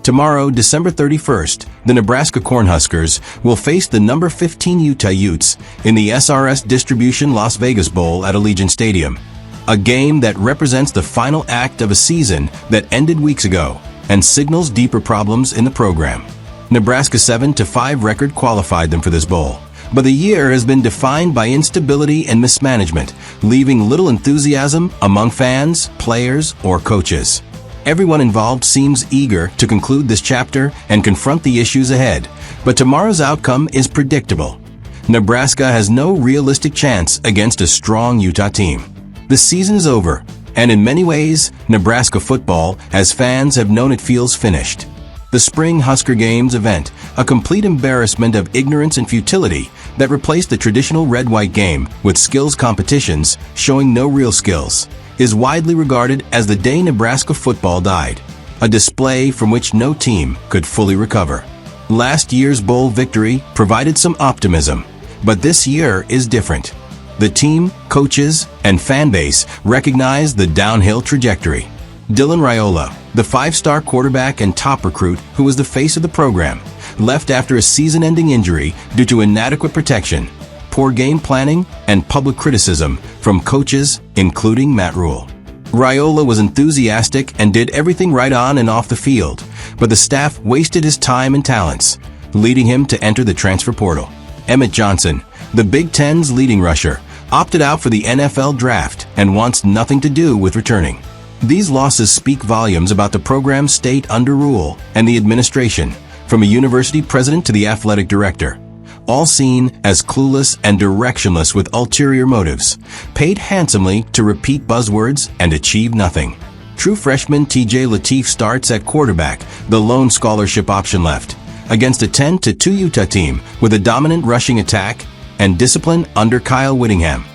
Tomorrow, December 31st, the Nebraska Cornhuskers will face the number 15 Utah Utes in the SRS Distribution Las Vegas Bowl at Allegiant Stadium, a game that represents the final act of a season that ended weeks ago and signals deeper problems in the program. Nebraska's 7-5 record qualified them for this bowl, but the year has been defined by instability and mismanagement, leaving little enthusiasm among fans, players, or coaches. Everyone involved seems eager to conclude this chapter and confront the issues ahead, but tomorrow's outcome is predictable. Nebraska has no realistic chance against a strong Utah team. The season is over, and in many ways, Nebraska football, as fans have known it, feels finished. The Spring Husker Games event, a complete embarrassment of ignorance and futility that replaced the traditional red-white game with skills competitions showing no real skills, is widely regarded as the day Nebraska football died, a display from which no team could fully recover. Last year's bowl victory provided some optimism, but this year is different. The team, coaches, and fan base recognize the downhill trajectory. Dylan Rhule, the five-star quarterback and top recruit who was the face of the program, left after a season-ending injury due to inadequate protection, poor game planning, and public criticism from coaches, including Matt Rhule. Rhule was enthusiastic and did everything right on and off the field, but the staff wasted his time and talents, leading him to enter the transfer portal. Emmett Johnson, the Big Ten's leading rusher, opted out for the NFL draft and wants nothing to do with returning. These losses speak volumes about the program's state under Rhule and the administration, from a university president to the athletic director, all seen as clueless and directionless with ulterior motives, paid handsomely to repeat buzzwords and achieve nothing. True freshman TJ Lateef starts at quarterback, the lone scholarship option left, against a 10-2 Utah team with a dominant rushing attack and discipline under Kyle Whittingham,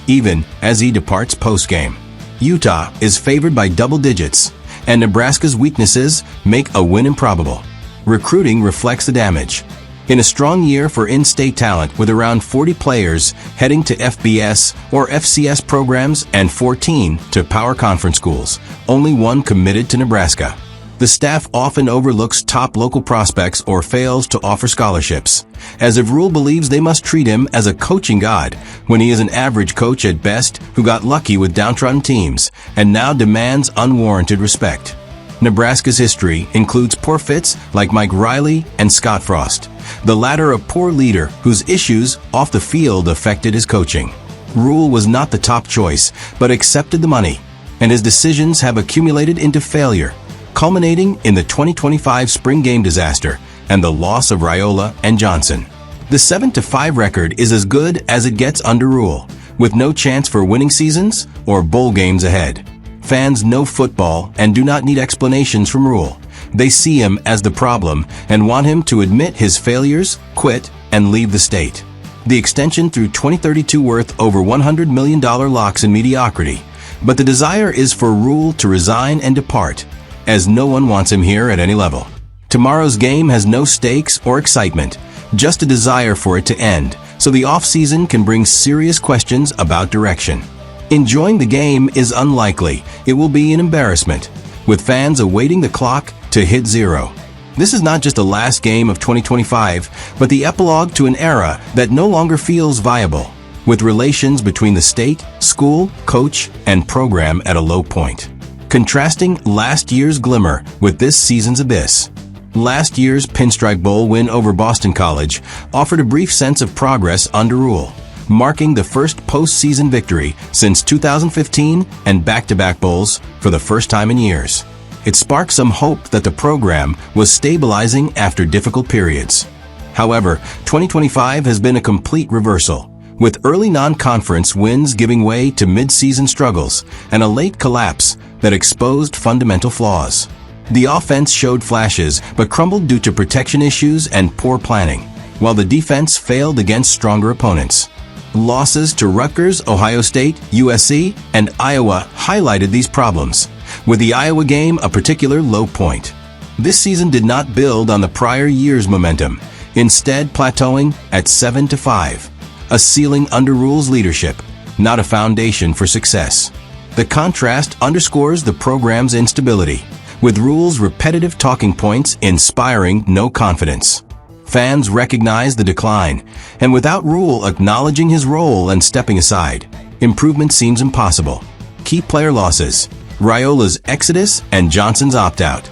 even as he departs post-game. Utah is favored by double digits, and Nebraska's weaknesses make a win improbable. Recruiting reflects the damage. In a strong year for in-state talent with around 40 players heading to FBS or FCS programs and 14 to power conference schools, only one committed to Nebraska. The staff often overlooks top local prospects or fails to offer scholarships, as if Rhule believes they must treat him as a coaching god when he is an average coach at best who got lucky with downtrodden teams and now demands unwarranted respect. Nebraska's history includes poor fits like Mike Riley and Scott Frost, the latter a poor leader whose issues off the field affected his coaching. Rhule was not the top choice, but accepted the money, and his decisions have accumulated into failure, culminating in the 2025 spring game disaster and the loss of Rhule and Johnson. The 7-5 record is as good as it gets under Rhule, with no chance for winning seasons or bowl games ahead. Fans know football and do not need explanations from Rhule. They see him as the problem and want him to admit his failures, quit, and leave the state. The extension through 2032 worth over $100 million locks in mediocrity, but the desire is for Rhule to resign and depart, as no one wants him here at any level. Tomorrow's game has no stakes or excitement, just a desire for it to end, so the offseason can bring serious questions about direction. Enjoying the game is unlikely. It will be an embarrassment, with fans awaiting the clock to hit zero. This is not just the last game of 2025, but the epilogue to an era that no longer feels viable, with relations between the state, school, coach, and program at a low point. Contrasting last year's glimmer with this season's abyss. Last year's Pinstripe Bowl win over Boston College offered a brief sense of progress under Rhule, marking the first postseason victory since 2015 and back-to-back bowls for the first time in years. It sparked some hope that the program was stabilizing after difficult periods. However, 2025 has been a complete reversal, with early non-conference wins giving way to mid-season struggles and a late collapse that exposed fundamental flaws. The offense showed flashes but crumbled due to protection issues and poor planning, while the defense failed against stronger opponents. Losses to Rutgers, Ohio State, USC, and Iowa highlighted these problems, with the Iowa game a particular low point. This season did not build on the prior year's momentum, instead plateauing at 7-5, a ceiling under Rhule's leadership, not a foundation for success. The contrast underscores the program's instability, with Rhule's repetitive talking points inspiring no confidence. Fans recognize the decline, and without Rhule acknowledging his role and stepping aside, improvement seems impossible. Key player losses: Rhyle's exodus and Johnson's opt-out.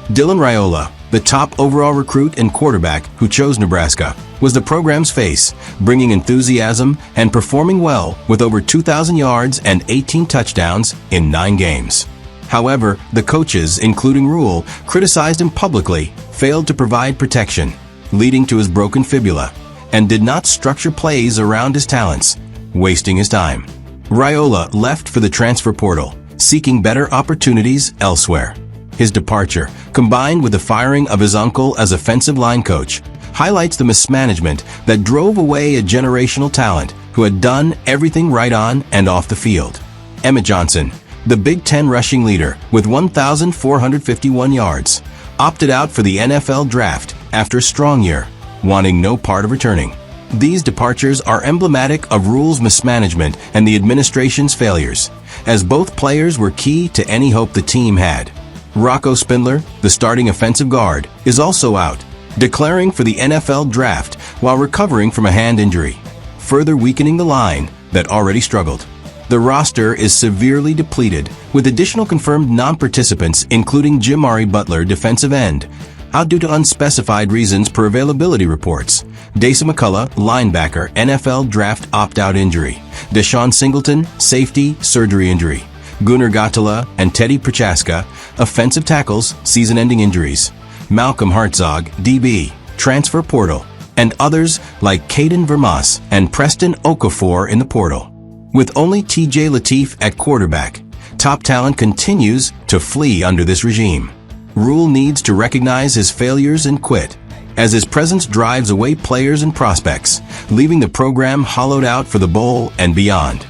Dylan Rhule, the top overall recruit and quarterback who chose Nebraska, was the program's face, bringing enthusiasm and performing well with over 2,000 yards and 18 touchdowns in 9 games. However, the coaches, including Rhule, criticized him publicly, failed to provide protection, leading to his broken fibula, and did not structure plays around his talents, wasting his time. Rhule left for the transfer portal, seeking better opportunities elsewhere. His departure, combined with the firing of his uncle as offensive line coach, highlights the mismanagement that drove away a generational talent who had done everything right on and off the field. Emmett Johnson, the Big Ten rushing leader with 1,451 yards, opted out for the NFL draft after a strong year, wanting no part of returning. These departures are emblematic of Rhule's mismanagement and the administration's failures, as both players were key to any hope the team had. Rocco Spindler, the starting offensive guard, is also out, declaring for the NFL draft while recovering from a hand injury, further weakening the line that already struggled. The roster is severely depleted, with additional confirmed non-participants including Jimari Butler, defensive end, out due to unspecified reasons per availability reports. Dasa McCullough, linebacker, NFL draft opt-out injury. Deshaun Singleton, safety, surgery injury. Gunnar Gottula and Teddy Prochaska, offensive tackles, season-ending injuries. Malcolm Hartzog, DB, transfer portal, and others like Caden Vermas and Preston Okafor in the portal. With only TJ Lateef at quarterback, top talent continues to flee under this regime. Rhule needs to recognize his failures and quit, as his presence drives away players and prospects, leaving the program hollowed out for the bowl and beyond.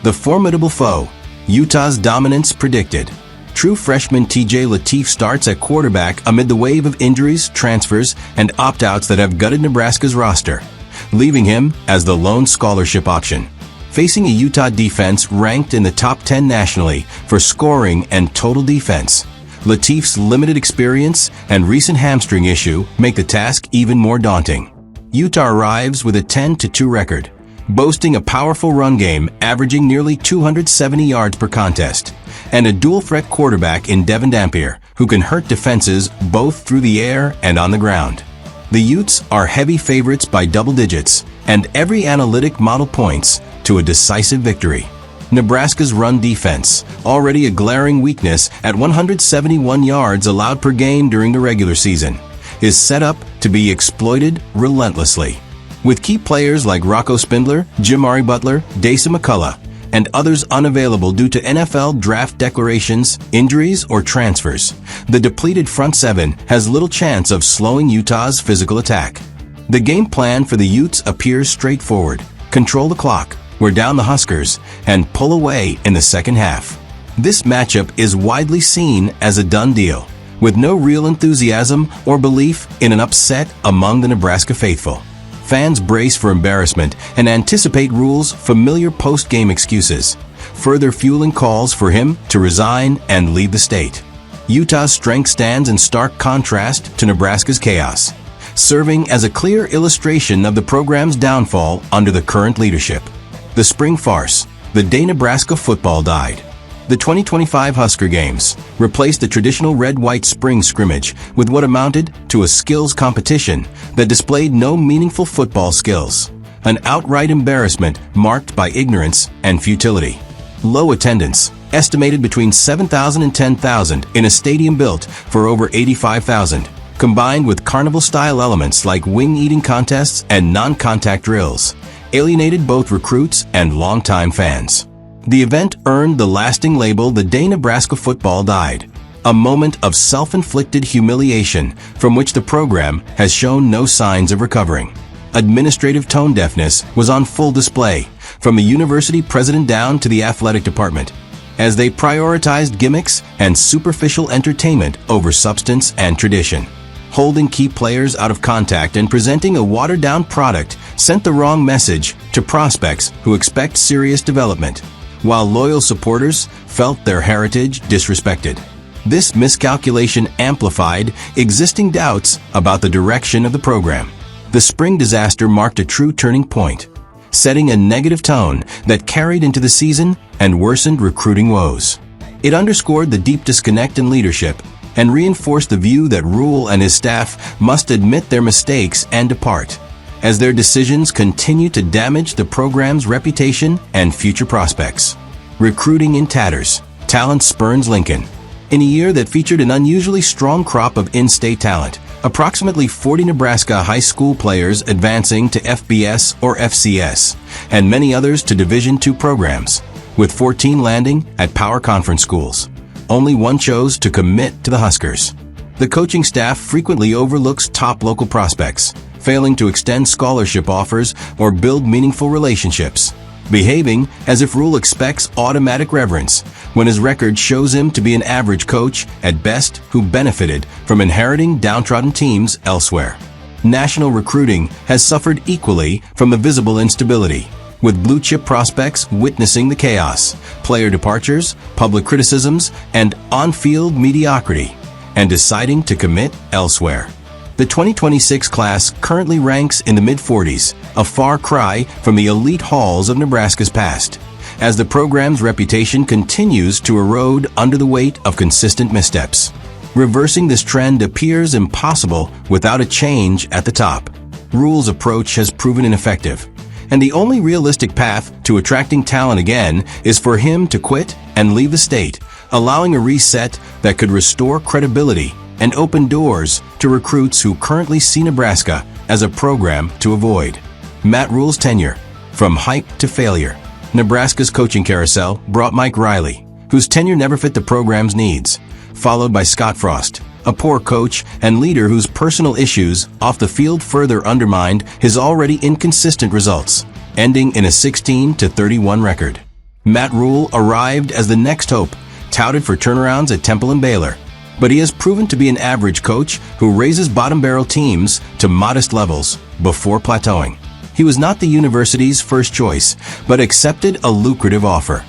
The formidable foe, Utah's dominance predicted. True freshman TJ Lateef starts at quarterback amid the wave of injuries, transfers, and opt-outs that have gutted Nebraska's roster, leaving him as the lone scholarship option. Facing a Utah defense ranked in the top 10 nationally for scoring and total defense, Lateef's limited experience and recent hamstring issue make the task even more daunting. Utah arrives with a 10-2 record, boasting a powerful run game averaging nearly 270 yards per contest, and a dual-threat quarterback in Devin Dampier who can hurt defenses both through the air and on the ground. The Utes are heavy favorites by double digits, and every analytic model points to a decisive victory. Nebraska's run defense, already a glaring weakness at 171 yards allowed per game during the regular season, is set up to be exploited relentlessly. With key players like Rocco Spindler, Jimari Butler, Dasa McCullough, and others unavailable due to NFL draft declarations, injuries, or transfers, the depleted front seven has little chance of slowing Utah's physical attack. The game plan for the Utes appears straightforward: control the clock, wear down the Huskers, and pull away in the second half. This matchup is widely seen as a done deal, with no real enthusiasm or belief in an upset among the Nebraska faithful. Fans brace for embarrassment and anticipate Rhule's familiar post-game excuses, further fueling calls for him to resign and leave the state. Utah's strength stands in stark contrast to Nebraska's chaos, serving as a clear illustration of the program's downfall under the current leadership. The spring farce, the day Nebraska football died. The 2025 Husker Games replaced the traditional red-white spring scrimmage with what amounted to a skills competition that displayed no meaningful football skills, an outright embarrassment marked by ignorance and futility. Low attendance, estimated between 7,000 and 10,000 in a stadium built for over 85,000, combined with carnival-style elements like wing-eating contests and non-contact drills, alienated both recruits and longtime fans. The event earned the lasting label "The Day Nebraska Football Died," a moment of self-inflicted humiliation from which the program has shown no signs of recovering. Administrative tone deafness was on full display, from the university president down to the athletic department, as they prioritized gimmicks and superficial entertainment over substance and tradition. Holding key players out of contact and presenting a watered-down product sent the wrong message to prospects who expect serious development, while loyal supporters felt their heritage disrespected. This miscalculation amplified existing doubts about the direction of the program. The spring disaster marked a true turning point, setting a negative tone that carried into the season and worsened recruiting woes. It underscored the deep disconnect in leadership and reinforced the view that Rhule and his staff must admit their mistakes and depart, as their decisions continue to damage the program's reputation and future prospects. Recruiting in tatters. Talent spurns Lincoln. In a year that featured an unusually strong crop of in-state talent, approximately 40 Nebraska high school players advancing to FBS or FCS, and many others to Division II programs, with 14 landing at power conference schools. Only one chose to commit to the Huskers. The coaching staff frequently overlooks top local prospects, failing to extend scholarship offers or build meaningful relationships, behaving as if Rhule expects automatic reverence when his record shows him to be an average coach at best who benefited from inheriting downtrodden teams elsewhere. National recruiting has suffered equally from the visible instability, with blue-chip prospects witnessing the chaos, player departures, public criticisms, and on-field mediocrity, and deciding to commit elsewhere. The 2026 class currently ranks in the mid-40s, a far cry from the elite halls of Nebraska's past, as the program's reputation continues to erode under the weight of consistent missteps. Reversing this trend appears impossible without a change at the top. Rhule's approach has proven ineffective, and the only realistic path to attracting talent again is for him to quit and leave the state, allowing a reset that could restore credibility and open doors to recruits who currently see Nebraska as a program to avoid. Matt Rhule's tenure. From hype to failure. Nebraska's coaching carousel brought Mike Riley, whose tenure never fit the program's needs, followed by Scott Frost, a poor coach and leader whose personal issues off the field further undermined his already inconsistent results, ending in a 16-31 record. Matt Rhule arrived as the next hope, touted for turnarounds at Temple and Baylor, but he has proven to be an average coach who raises bottom-barrel teams to modest levels before plateauing. He was not the university's first choice, but accepted a lucrative offer,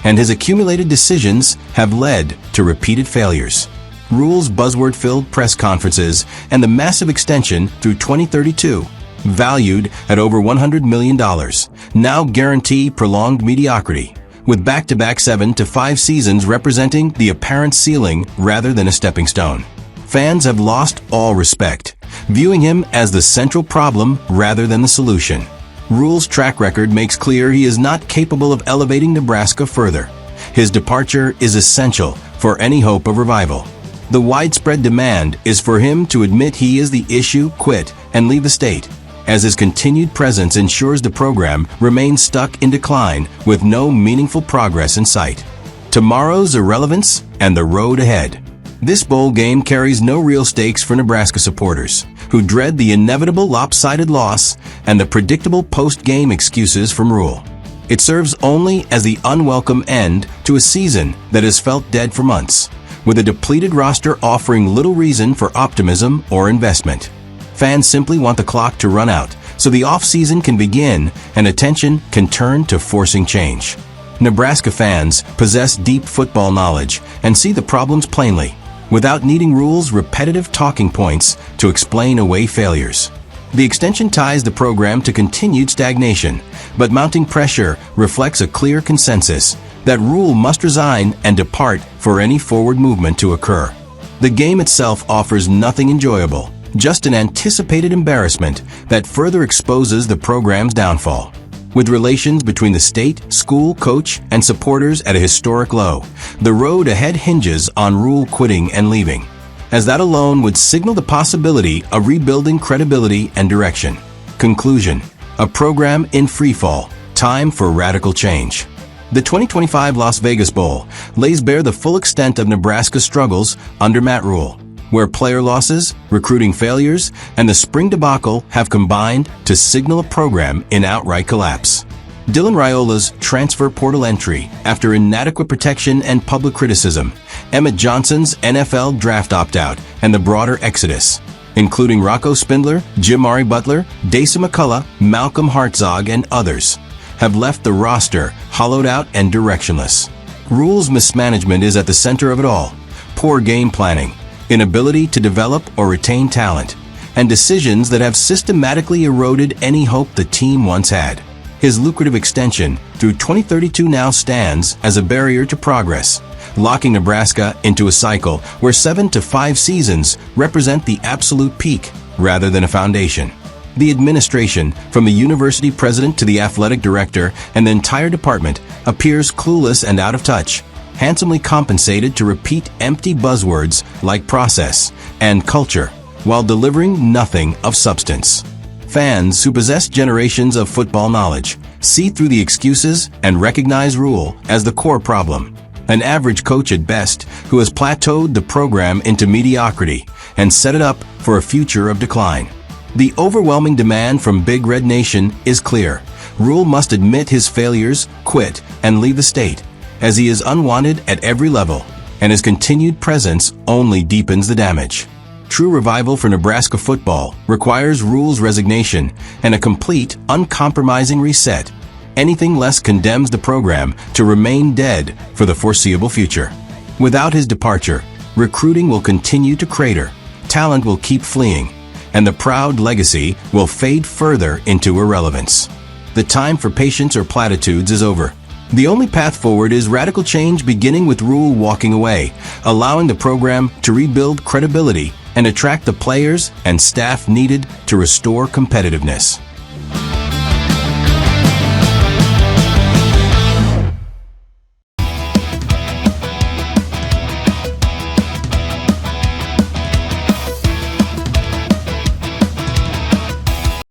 and his accumulated decisions have led to repeated failures. Rhule's buzzword-filled press conferences and the massive extension through 2032, valued at over $100 million, now guarantee prolonged mediocrity, with back-to-back 7 to 5 seasons representing the apparent ceiling rather than a stepping stone. Fans have lost all respect, viewing him as the central problem rather than the solution. Rhule's track record makes clear he is not capable of elevating Nebraska further. His departure is essential for any hope of revival. The widespread demand is for him to admit he is the issue, quit, and leave the state, as his continued presence ensures the program remains stuck in decline with no meaningful progress in sight. Tomorrow's irrelevance and the road ahead. This bowl game carries no real stakes for Nebraska supporters, who dread the inevitable lopsided loss and the predictable post-game excuses from Rhule. It serves only as the unwelcome end to a season that has felt dead for months, with a depleted roster offering little reason for optimism or investment. Fans simply want the clock to run out so the offseason can begin and attention can turn to forcing change. Nebraska fans possess deep football knowledge and see the problems plainly, without needing Rhule's repetitive talking points to explain away failures. The extension ties the program to continued stagnation, but mounting pressure reflects a clear consensus that Rhule must resign and depart for any forward movement to occur. The game itself offers nothing enjoyable, just an anticipated embarrassment that further exposes the program's downfall. With relations between the state, school, coach, and supporters at a historic low, the road ahead hinges on Rhule quitting and leaving, as that alone would signal the possibility of rebuilding credibility and direction. Conclusion: a program in freefall, time for radical change. The 2025 Las Vegas Bowl lays bare the full extent of Nebraska's struggles under Matt Rhule, where player losses, recruiting failures, and the spring debacle have combined to signal a program in outright collapse. Dylan Raiola's transfer portal entry after inadequate protection and public criticism, Emmett Johnson's NFL draft opt-out, and the broader exodus, including Rocco Spindler, Jimari Butler, Dasa McCullough, Malcolm Hartzog, and others, have left the roster hollowed out and directionless. Rhule's mismanagement is at the center of it all. poor game planning, inability to develop or retain talent, and decisions that have systematically eroded any hope the team once had. His lucrative extension through 2032 now stands as a barrier to progress, locking Nebraska into a cycle where 7 to 5 seasons represent the absolute peak rather than a foundation. The administration, from the university president to the athletic director and the entire department, appears clueless and out of touch, handsomely compensated to repeat empty buzzwords like process and culture, while delivering nothing of substance. Fans who possess generations of football knowledge see through the excuses and recognize Rhule as the core problem. An average coach at best who has plateaued the program into mediocrity and set it up for a future of decline. The overwhelming demand from Big Red Nation is clear. Rhule must admit his failures, quit, and leave the state, as he is unwanted at every level, and his continued presence only deepens the damage. True revival for Nebraska football requires Rhule's resignation and a complete, uncompromising reset. Anything less condemns the program to remain dead for the foreseeable future. Without his departure, recruiting will continue to crater, talent will keep fleeing, and the proud legacy will fade further into irrelevance. The time for patience or platitudes is over. The only path forward is radical change, beginning with Rhule walking away, allowing the program to rebuild credibility and attract the players and staff needed to restore competitiveness.